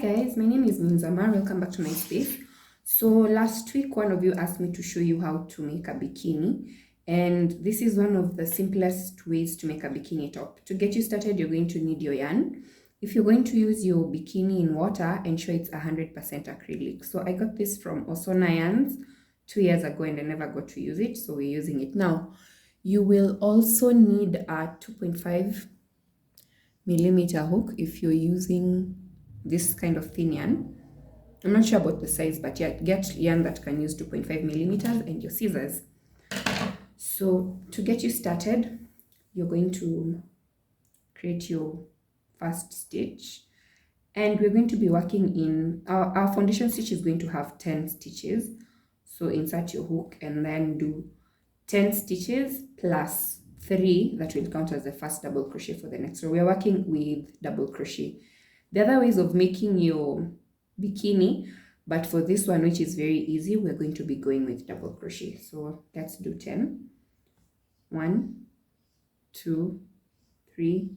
guys, my name is Minzama. Welcome back to my space. So last week one of you asked me to show you how to make a bikini, and this is one of the simplest ways to make a bikini top. To get you started, you're going to need your yarn. If you're going to use your bikini in water, ensure it's 100% acrylic. So I got this from Osona Yarns 2 years ago and I never got to use it, so we're using it now. You will also need a 2.5mm hook if you're using this kind of thin yarn. I'm not sure about the size, but yeah, get yarn that can use 2.5mm and your scissors. So to get you started, you're going to create your first stitch, and we're going to be working in our foundation stitch is going to have 10 stitches. So insert your hook and then do 10 stitches plus 3 that will count as the first double crochet for the next row. We are working with double crochet. The other ways of making your bikini, but for this one, which is very easy, we're going to be going with double crochet. So let's do 10. 1, 2, 3,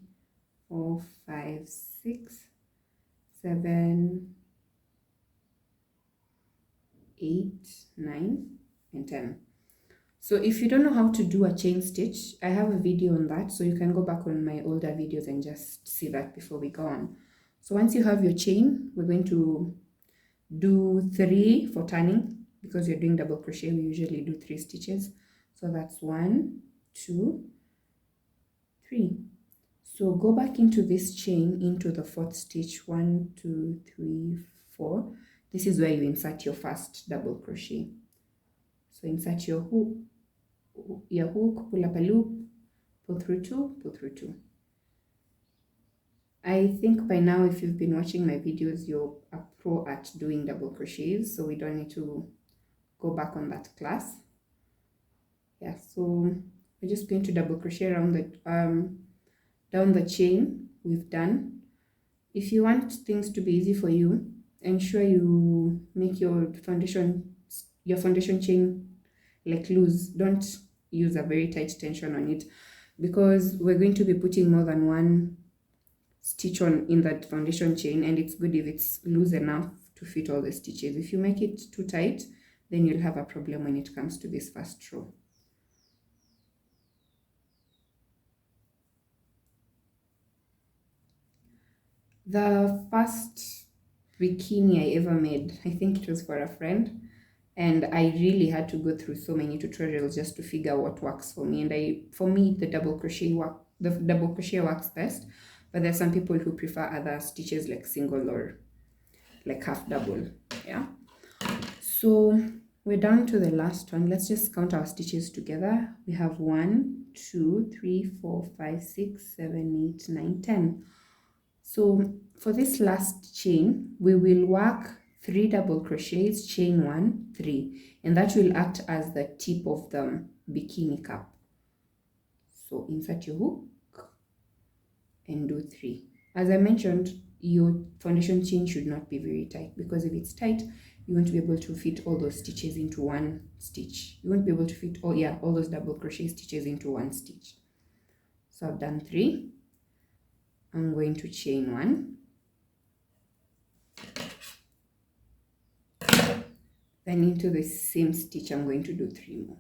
4, 5, 6, 7, 8, 9, and 10. So if you don't know how to do a chain stitch, I have a video on that, so you can go back on my older videos and just see that before we go on. So once you have your chain, we're going to do 3 for turning. Because you're doing double crochet, we usually do 3 stitches. So that's 1, 2, 3. So go back into this chain into the 4th stitch. 1, 2, 3, 4. This is where you insert your first double crochet. So insert your hook, pull up a loop, pull through 2, pull through 2. I think by now, if you've been watching my videos, you're a pro at doing double crochets, so we don't need to go back on that class. Yeah, so we're just going to double crochet around the down the chain we've done. If you want things to be easy for you, ensure you make your foundation chain like loose. Don't use a very tight tension on it, because we're going to be putting more than one stitch on in that foundation chain, and it's good if it's loose enough to fit all the stitches. If you make it too tight, then you'll have a problem when it comes to this first row. The first bikini I ever made, I think it was for a friend, and I really had to go through so many tutorials just to figure out what works for me. And for me, the double crochet works best, but there's some people who prefer other stitches like single or like half double. Yeah, so we're down to the last one. Let's just count our stitches together. We have 1, 2, 3, 4, 5, 6, 7, 8, 9, 10. So for this last chain, we will work 3 double crochets, chain 1, 3, and that will act as the tip of the bikini cap. So insert your hook and do 3. As I mentioned, your foundation chain should not be very tight, because if it's tight, you won't be able to fit all those stitches into one stitch. You won't be able to fit all those double crochet stitches into one stitch. So I've done 3. I'm going to chain 1. Then into the same stitch, I'm going to do 3 more.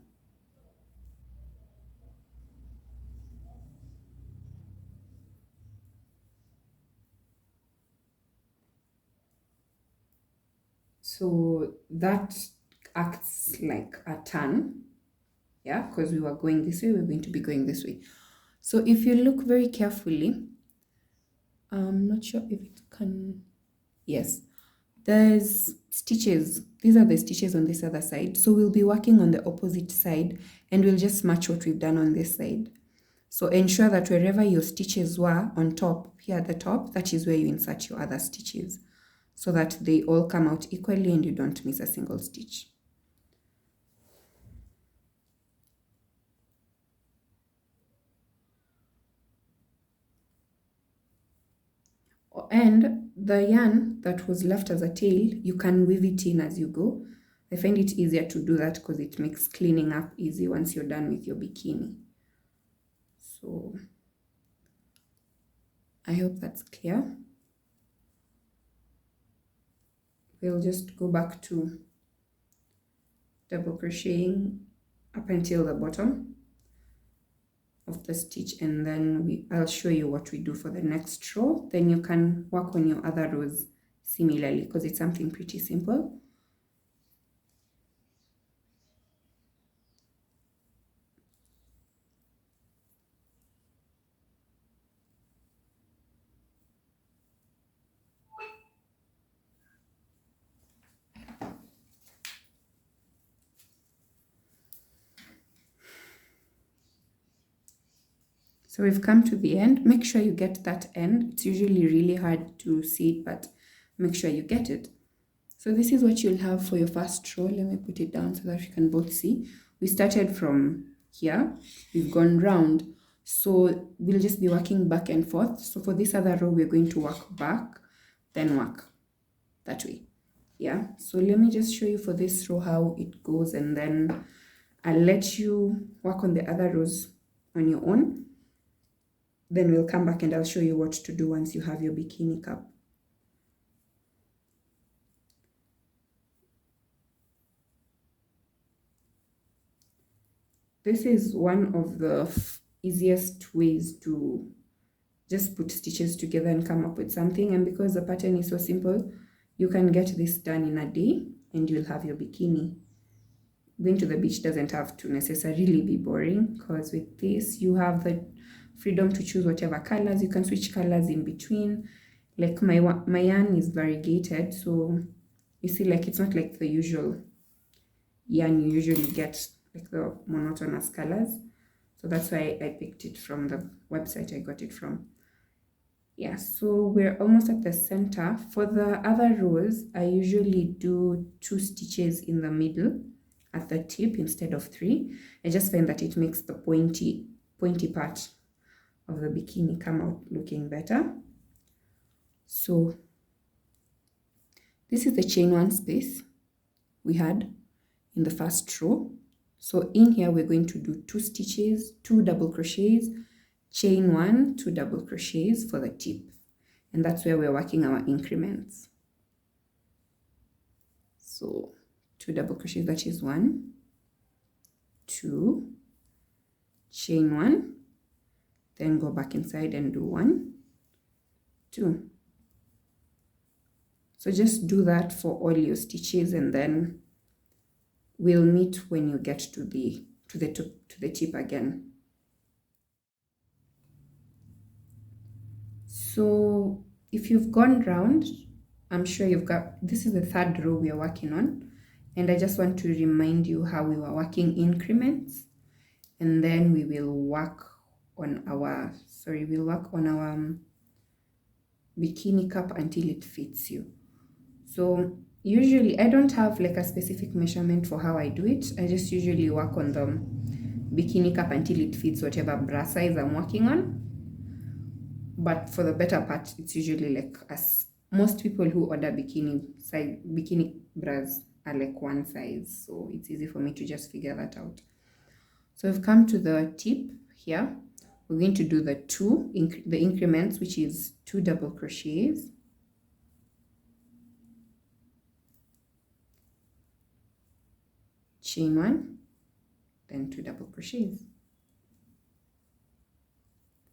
So that acts like a turn, yeah, because we were going this way, we're going to be going this way. So if you look very carefully, I'm not sure if it can, yes, there's stitches. These are the stitches on this other side. So we'll be working on the opposite side, and we'll just match what we've done on this side. So ensure that wherever your stitches were on top, here at the top, that is where you insert your other stitches, so that they all come out equally and you don't miss a single stitch. And the yarn that was left as a tail, you can weave it in as you go. I find it easier to do that because it makes cleaning up easy once you're done with your bikini. So I hope that's clear. we'll just go back to double crocheting up until the bottom of the stitch, and then I'll show you what we do for the next row. Then you can work on your other rows similarly, because it's something pretty simple. So we've come to the end. Make sure you get that end. It's usually really hard to see it, but make sure you get it. So this is what you'll have for your first row. Let me put it down so that you can both see. We started from here. We've gone round. So we'll just be working back and forth. So for this other row, we're going to work back, then work that way. Yeah. So let me just show you for this row how it goes, and then I'll let you work on the other rows on your own. Then we'll come back and I'll show you what to do once you have your bikini cup. This is one of the easiest ways to just put stitches together and come up with something. And because the pattern is so simple, you can get this done in a day and you'll have your bikini. Going to the beach doesn't have to necessarily be boring, because with this you have the freedom to choose whatever colors. You can switch colors in between. Like my yarn is variegated, so you see, like, it's not like the usual yarn you usually get, like the monotonous colors. So that's why I picked it from the website I got it from. Yeah, so we're almost at the center. For the other rows, I usually do 2 stitches in the middle at the tip instead of 3. I just find that it makes the pointy part of the bikini come out looking better. So this is the chain 1 space we had in the first row. So in here we're going to do 2 stitches, 2 double crochets, chain 1, 2 double crochets for the tip, and that's where we're working our increments. So 2 double crochets, that is 1, 2, chain 1, then go back inside and do 1, 2. So just do that for all your stitches, and then we'll meet when you get to the tip again. So if you've gone round, I'm sure you've got, this is the 3rd row we are working on, and I just want to remind you how we were working increments, and then we will work on our bikini cup until it fits you. So usually I don't have like a specific measurement for how I do it. I just usually work on the bikini cup until it fits whatever bra size I'm working on. But for the better part, it's usually like, as most people who order bikini bras are like one size, so it's easy for me to just figure that out. So we've come to the tip here. We're going to do the increments, which is 2 double crochets, chain 1, then 2 double crochets.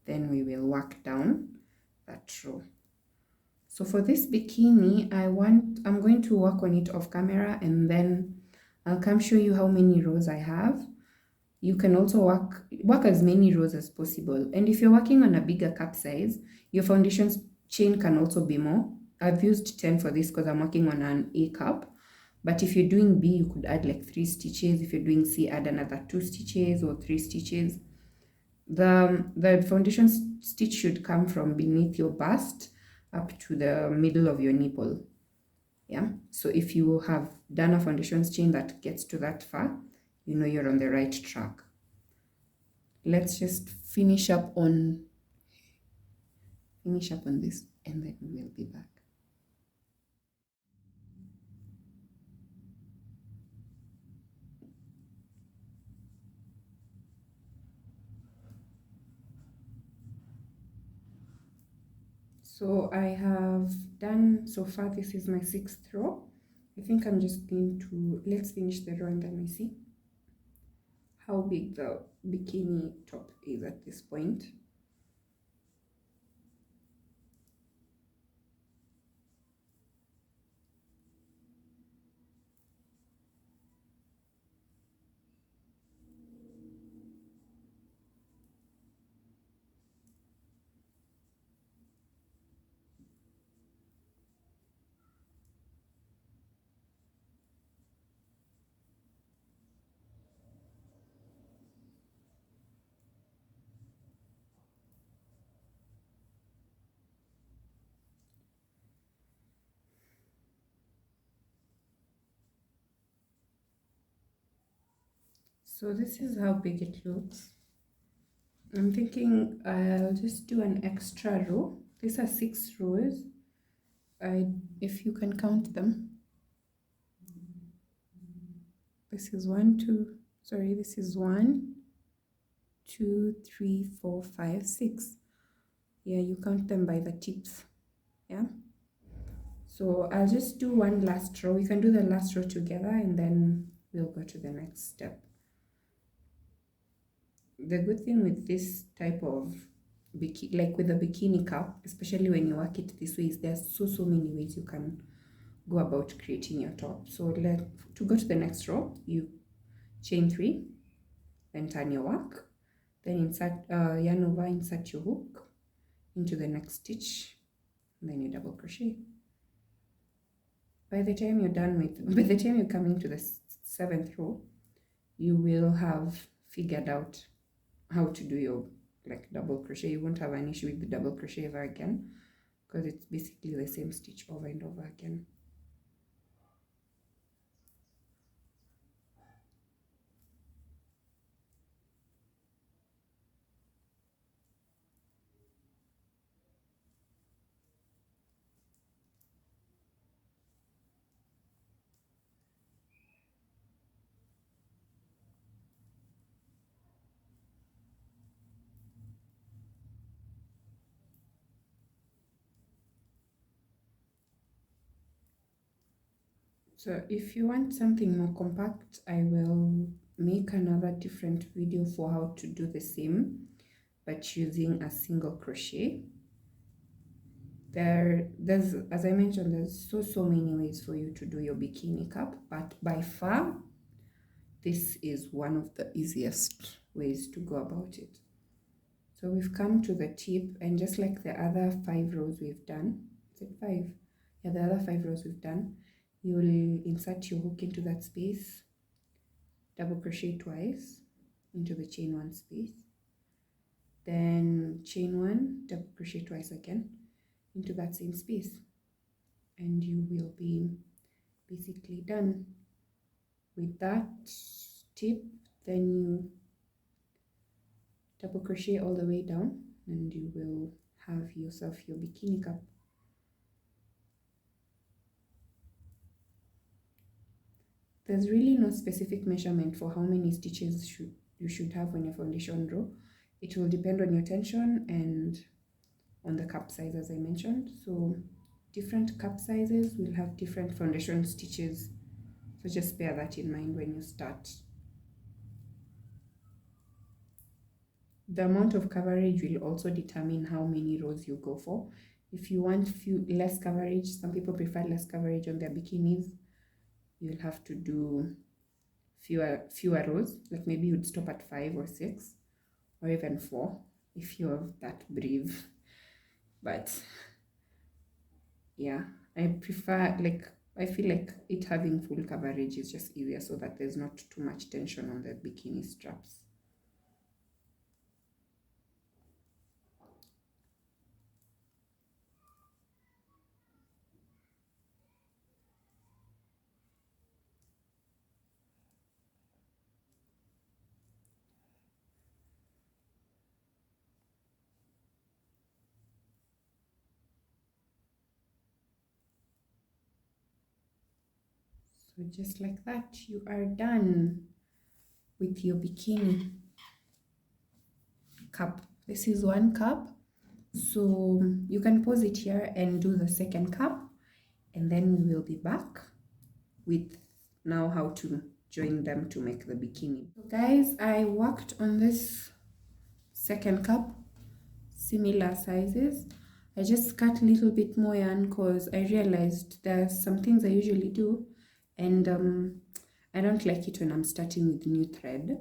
Then we will work down that row. So for this bikini, I'm going to work on it off camera, and then I'll come show you how many rows I have. You can also work as many rows as possible. And if you're working on a bigger cup size, your foundation chain can also be more. I've used 10 for this because I'm working on an A cup. But if you're doing B, you could add like 3 stitches. If you're doing C, add another 2 stitches or 3 stitches. The foundation stitch should come from beneath your bust up to the middle of your nipple. Yeah, so if you have done a foundation chain that gets to that far, you know you're on the right track. Let's just finish up on this, and then we will be back. So I have done so far, this is my 6th row. I think I'm just going to, let's finish the row and then we see how big the bikini top is at this point. So this is how big it looks. I'm thinking I'll just do an extra row. These are 6 rows. If you can count them. This is 1, 2, sorry, this is 1, 2, 3, 4, 5, 6. Yeah, you count them by the tips. Yeah. So I'll just do one last row. We can do the last row together and then we'll go to the next step. The good thing with this type of bikini, like with the bikini cup, especially when you work it this way, is there's so many ways you can go about creating your top. So to go to the next row, you chain 3, then turn your work, then insert yarn over, insert your hook into the next stitch, and then you double crochet. By the time you're coming to the 7th row, you will have figured out how to do your double crochet. You won't have an issue with the double crochet ever again, because it's basically the same stitch over and over again. So if you want something more compact, I will make another different video for how to do the same, but using a single crochet. There's, as I mentioned, there's so many ways for you to do your bikini cup, but by far, this is one of the easiest ways to go about it. So we've come to the tip, and just like the other 5 rows we've done, is it 5? Yeah, the other 5 rows we've done, you will insert your hook into that space, double crochet twice into the chain 1 space, then chain 1, double crochet twice again into that same space, and you will be basically done with that tip. Then you double crochet all the way down and you will have yourself your bikini cup. There's really no specific measurement for how many stitches you should have on your foundation row. It will depend on your tension and on the cup size, as I mentioned. So different cup sizes will have different foundation stitches, so just bear that in mind when you start. The amount of coverage will also determine how many rows you go for. If you want less coverage, some people prefer less coverage on their bikinis, you'll have to do fewer rows. Like maybe you'd stop at 5 or 6 or even 4 if you're that brave. But yeah, I prefer, I feel like it having full coverage is just easier, so that there's not too much tension on the bikini straps. So just like that, you are done with your bikini cup. This is 1 cup. So you can pause it here and do the second cup, and then we will be back with now how to join them to make the bikini. So guys, I worked on this second cup, similar sizes. I just cut a little bit more yarn because I realized there's some things I usually do, and I don't like it when I'm starting with new thread.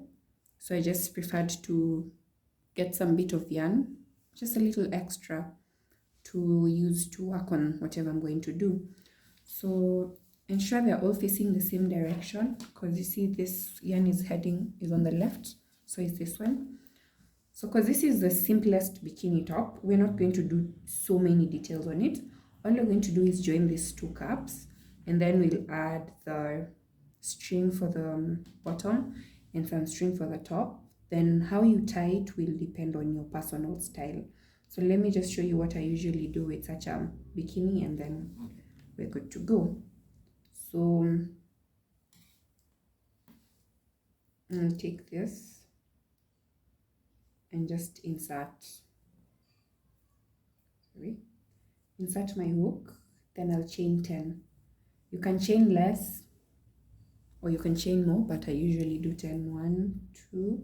So I just preferred to get some bit of yarn, just a little extra, to use to work on whatever I'm going to do. So ensure they're all facing the same direction, because you see this yarn is on the left, so is this one. So because this is the simplest bikini top, we're not going to do so many details on it. All we're going to do is join these two cups, and then we'll add the string for the bottom and some string for the top. Then how you tie it will depend on your personal style. So let me just show you what I usually do with such a bikini, and then we're good to go. So I'll take this and just insert my hook, then I'll chain 10. You can chain less or you can chain more, but I usually do 10. 1, 2,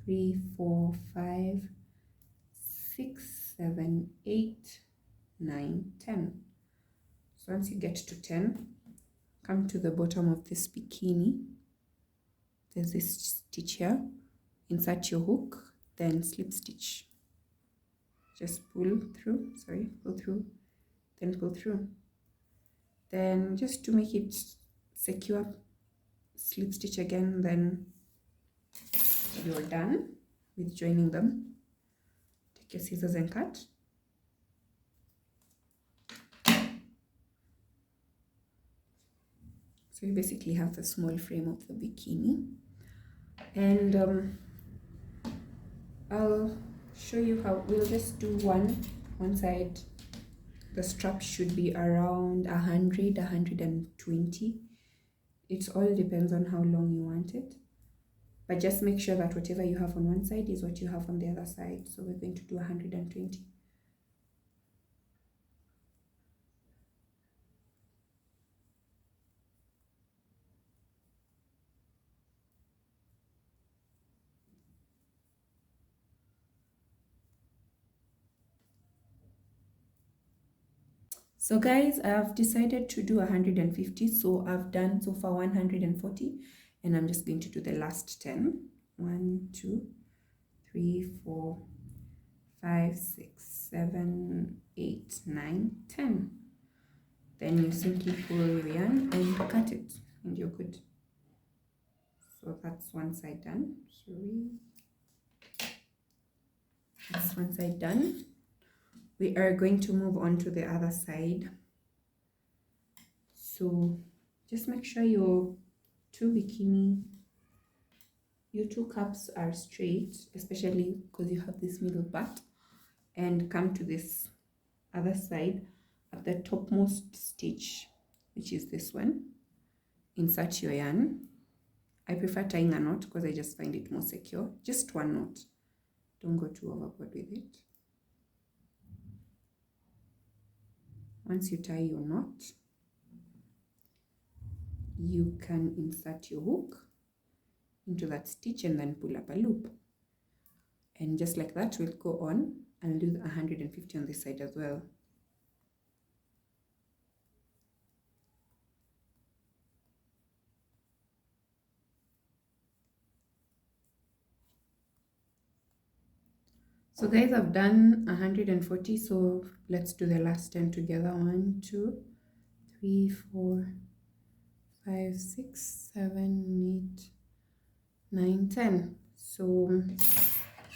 3, 4, 5, 6, 7, 8, 9, 10. So once you get to 10, come to the bottom of this bikini. There's this stitch here. Insert your hook, then slip stitch. Just pull through, then pull through. Then just to make it secure, slip stitch again, then you're done with joining them. Take your scissors and cut. So you basically have the small frame of the bikini, and I'll show you how. We'll just do one side. The strap should be around 100, 120. It all depends on how long you want it, but just make sure that whatever you have on one side is what you have on the other side. So we're going to do 120. So guys, I've decided to do 150, so I've done so far 140, and I'm just going to do the last 10. 1, 2, 3, 4, 5, 6, 7, 8, 9, 10. Then you simply pull your yarn and cut it, and you're good. So that's one side done. That's one side done. We are going to move on to the other side. So just make sure your two cups are straight, especially because you have this middle part, and come to this other side at the topmost stitch, which is this one. Insert your yarn. I prefer tying a knot because I just find it more secure. Just one knot. Don't go too overboard with it. Once you tie your knot, you can insert your hook into that stitch and then pull up a loop. And just like that, we'll go on and do 150 on this side as well. So guys, I've done 140, so let's do the last 10 together. 1, 2, 3, 4, 5, 6, 7, 8, 9, 10. So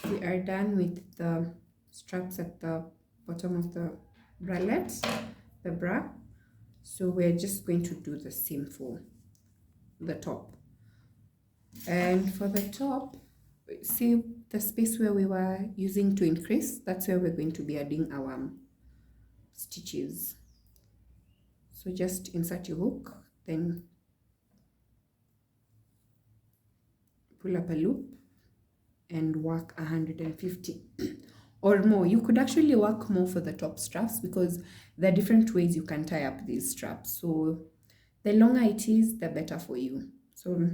we are done with the straps at the bottom of the bralette, the bra. So we're just going to do the same for the top. And for the top, see the space where we were using to increase, that's where we're going to be adding our stitches. So just insert your hook, then pull up a loop and work 150 or more. You could actually work more for the top straps because there are different ways you can tie up these straps. So The longer it is, the better for you. So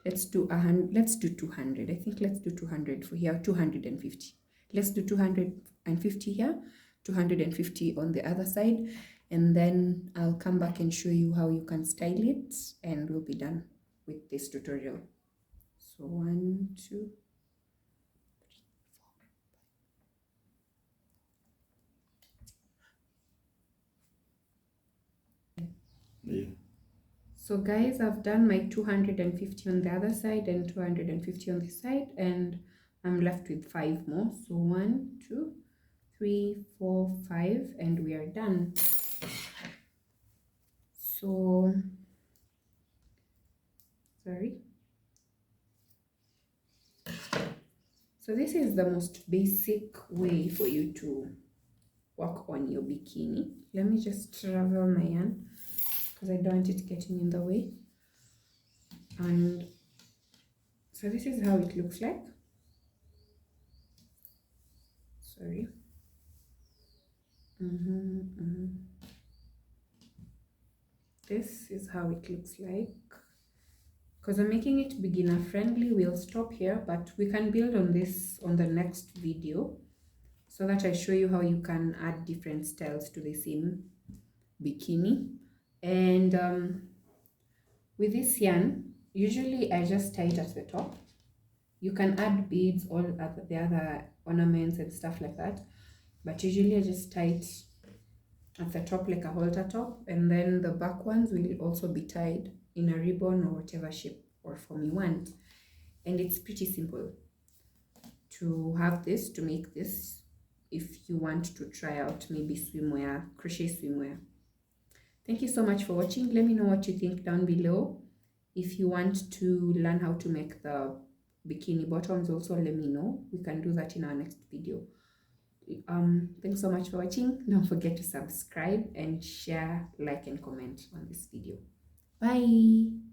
let's do 100. Let's do 200. I think let's do 200 for here. 250. Let's do 250 here. 250 on the other side, and then I'll come back and show you how you can style it, and we'll be done with this tutorial. So 1, 2, 3, 4. Yeah. So guys, I've done my 250 on the other side and 250 on this side, and I'm left with 5 more. So 1, 2, 3, 4, 5, and we are done. So sorry. So this is the most basic way for you to work on your bikini. Let me just travel my yarn because I don't want it getting in the way. And so this is how it looks like. Sorry. This is how it looks like. Because I'm making it beginner friendly, we'll stop here, but we can build on this on the next video so that I show you how you can add different styles to the same bikini. And with this yarn, usually I just tie it at the top. You can add beads, all the other ornaments and stuff like that, but usually I just tie it at the top like a halter top, and then the back ones will also be tied in a ribbon or whatever shape or form you want. And it's pretty simple to have this, to make this, if you want to try out maybe swimwear, crochet swimwear. Thank you so much for watching. Let me know what you think down below. If you want to learn how to make the bikini bottoms also, let me know. We can do that in our next video. Thanks so much for watching. Don't forget to subscribe and share, like, and comment on this video. Bye.